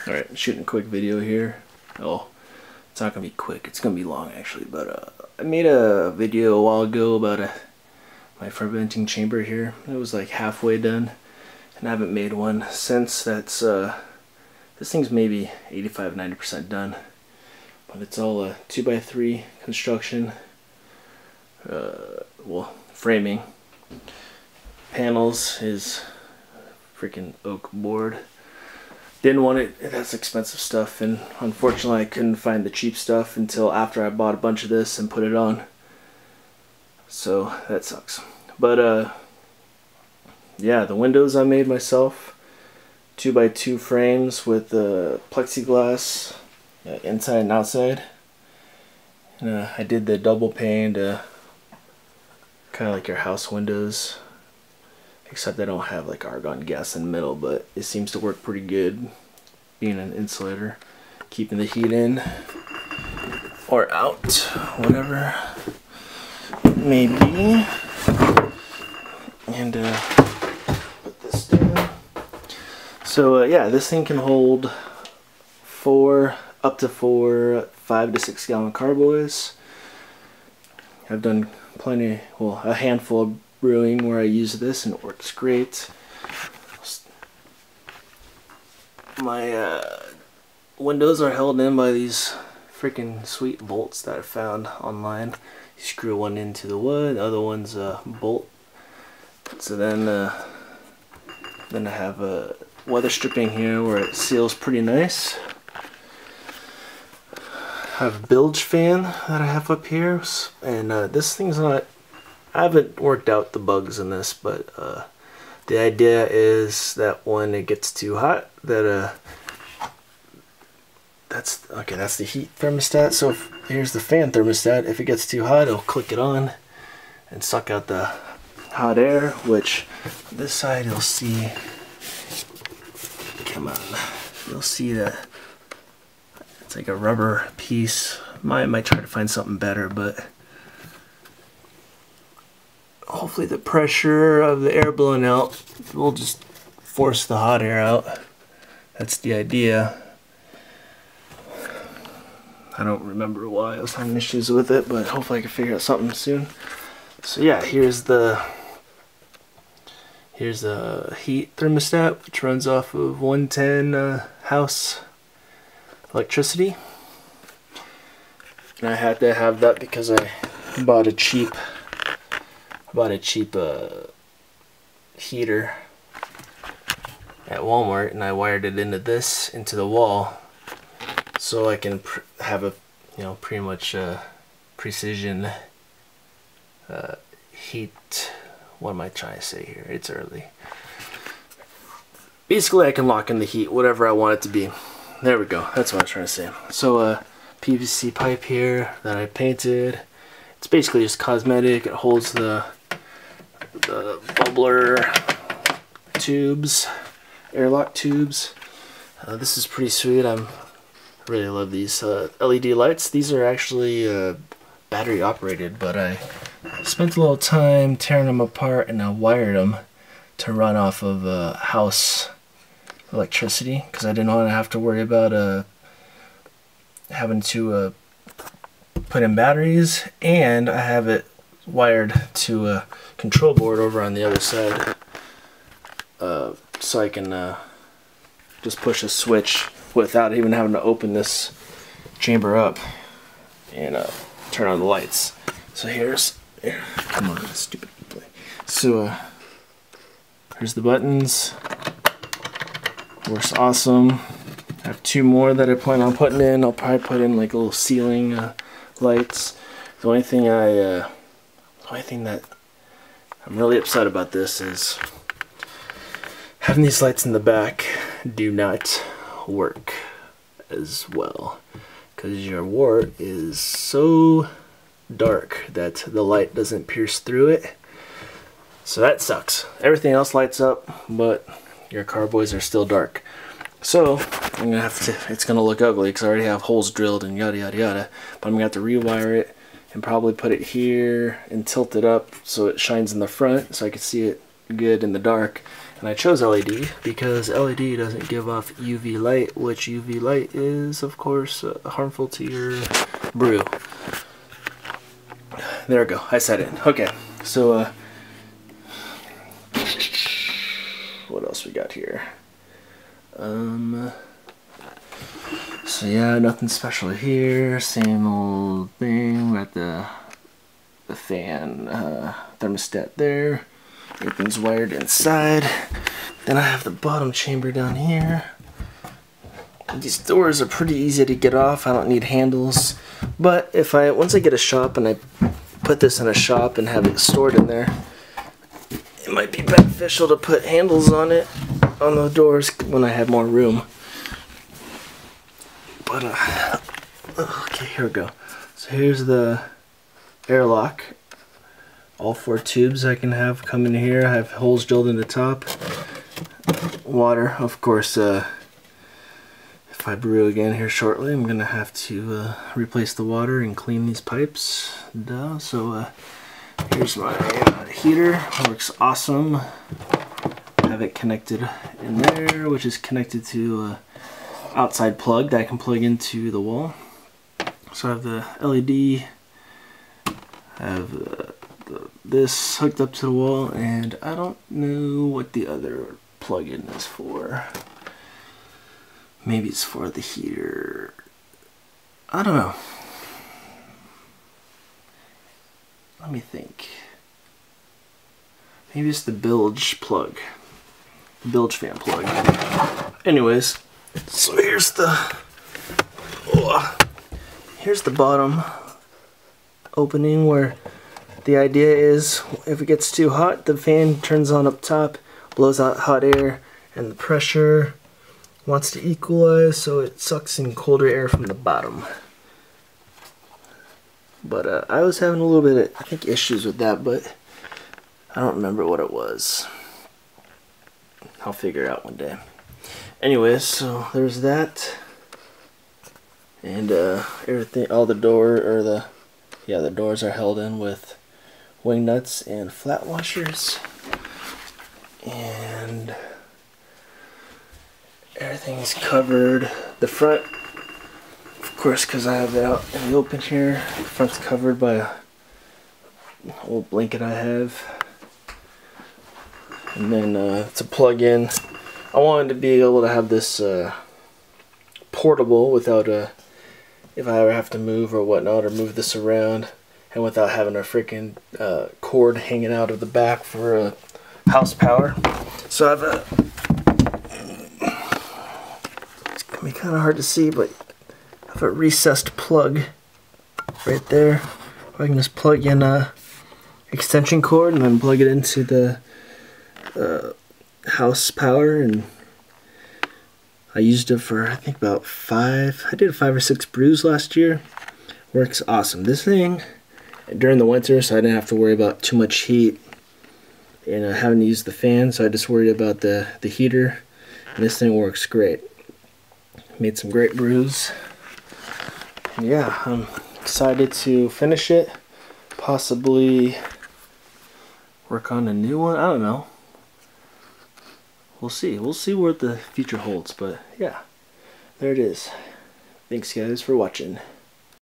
Alright, shooting a quick video here. Oh, it's not gonna be quick, it's gonna be long actually, but I made a video a while ago about my fermenting chamber here. It was like halfway done, and I haven't made one since. That's this thing's maybe 85–90% done, but it's all a 2x3 construction. Well, framing. Panels is freaking oak board. Didn't want it, that's expensive stuff, and unfortunately I couldn't find the cheap stuff until after I bought a bunch of this and put it on. So that sucks. But yeah, the windows I made myself. 2x2 frames with plexiglass inside and outside. And I did the double pane, kind of like your house windows. Except I don't have like argon gas in the middle, but it seems to work pretty good being an insulator, keeping the heat in or out, whatever it may be. And put this down. So yeah, this thing can hold up to four 5 to 6 gallon carboys. I've done plenty, well, a handful of brewing where I use this and it works great. My windows are held in by these freaking sweet bolts that I found online. You screw one into the wood, the other one's a bolt. So then I have a weather stripping here where it seals pretty nice. I have a bilge fan that I have up here, and this thing's not, I haven't worked out the bugs in this, but the idea is that when it gets too hot, that that's the heat thermostat. So here's the fan thermostat. If it gets too hot, it'll click it on and suck out the hot air. Which this side you'll see. Come on, you'll see that it's like a rubber piece. Might try to find something better, but hopefully the pressure of the air blowing out will just force the hot air out. That's the idea. I don't remember why I was having issues with it, but hopefully I can figure out something soon. So yeah, here's the heat thermostat, which runs off of 110 house electricity. And I had to have that because I bought a cheap heater at Walmart, and I wired it into the wall, so I can have a pretty much precision heat. What am I trying to say here? It's early. Basically, I can lock in the heat whatever I want it to be. There we go. That's what I was trying to say. So PVC pipe here that I painted. It's basically just cosmetic. It holds the bubbler tubes, airlock tubes. This is pretty sweet. I really love these LED lights. These are actually battery operated, but I spent a little time tearing them apart and I wired them to run off of house electricity because I didn't want to have to worry about having to put in batteries, and I have it wired to a control board over on the other side, so I can just push a switch without even having to open this chamber up and turn on the lights. So come on, stupid boy. So here's the buttons. Works awesome. I have 2 more that I plan on putting in. I'll probably put in like little ceiling lights. The only thing that I'm really upset about this is having these lights in the back do not work as well, because your wort is so dark that the light doesn't pierce through it. So that sucks. Everything else lights up, but your carboys are still dark. So I'm gonna have to, it's gonna look ugly because I already have holes drilled and yada yada yada, but I'm gonna have to rewire it and probably put it here and tilt it up so it shines in the front so I can see it good in the dark. And I chose LED because LED doesn't give off UV light, which UV light is, of course, harmful to your brew. There we go, I set it in. Okay, so what else we got here? So yeah, nothing special here. Same old thing. Got the fan thermostat there. Everything's wired inside. Then I have the bottom chamber down here. These doors are pretty easy to get off. I don't need handles. But if once I get a shop and I put this in a shop and have it stored in there, it might be beneficial to put handles on it, on the doors, when I have more room. But okay, here we go. So here's the airlock. All 4 tubes I can have come in here. I have holes drilled in the top. Water, of course. If I brew again here shortly, I'm gonna have to replace the water and clean these pipes. Duh. So here's my heater. Works awesome. Have it connected in there, which is connected to outside plug that I can plug into the wall. So I have the LED. I have this hooked up to the wall, and I don't know what the other plug-in is for. Maybe it's for the heater. I don't know. Let me think. Maybe it's the bilge plug. Bilge fan plug. Anyways, so here's the bottom opening where the idea is if it gets too hot, the fan turns on up top, blows out hot air, and the pressure wants to equalize, so it sucks in colder air from the bottom. But I was having a little bit of, I think, issues with that, but I don't remember what it was. I'll figure it out one day. Anyways, so there's that. And everything, all the the doors are held in with wing nuts and flat washers. And everything's covered. The front, of course, because I have it out in the open here, the front's covered by a old blanket I have. And then to plug in, I wanted to be able to have this portable without if I ever have to move or whatnot, or move this around, and without having a freaking cord hanging out of the back for house power. So I have it's gonna be kind of hard to see, but I have a recessed plug right there. I can just plug in a extension cord and then plug it into the house power, and I used it for I think about 5 or 6 brews last year. Works awesome. This thing during the winter, so I didn't have to worry about too much heat and having to use the fan, so I just worried about the heater, and this thing works great. Made some great brews. And yeah, I'm excited to finish it, possibly work on a new one. I don't know. We'll see. We'll see what the future holds, but yeah, there it is. Thanks guys for watching.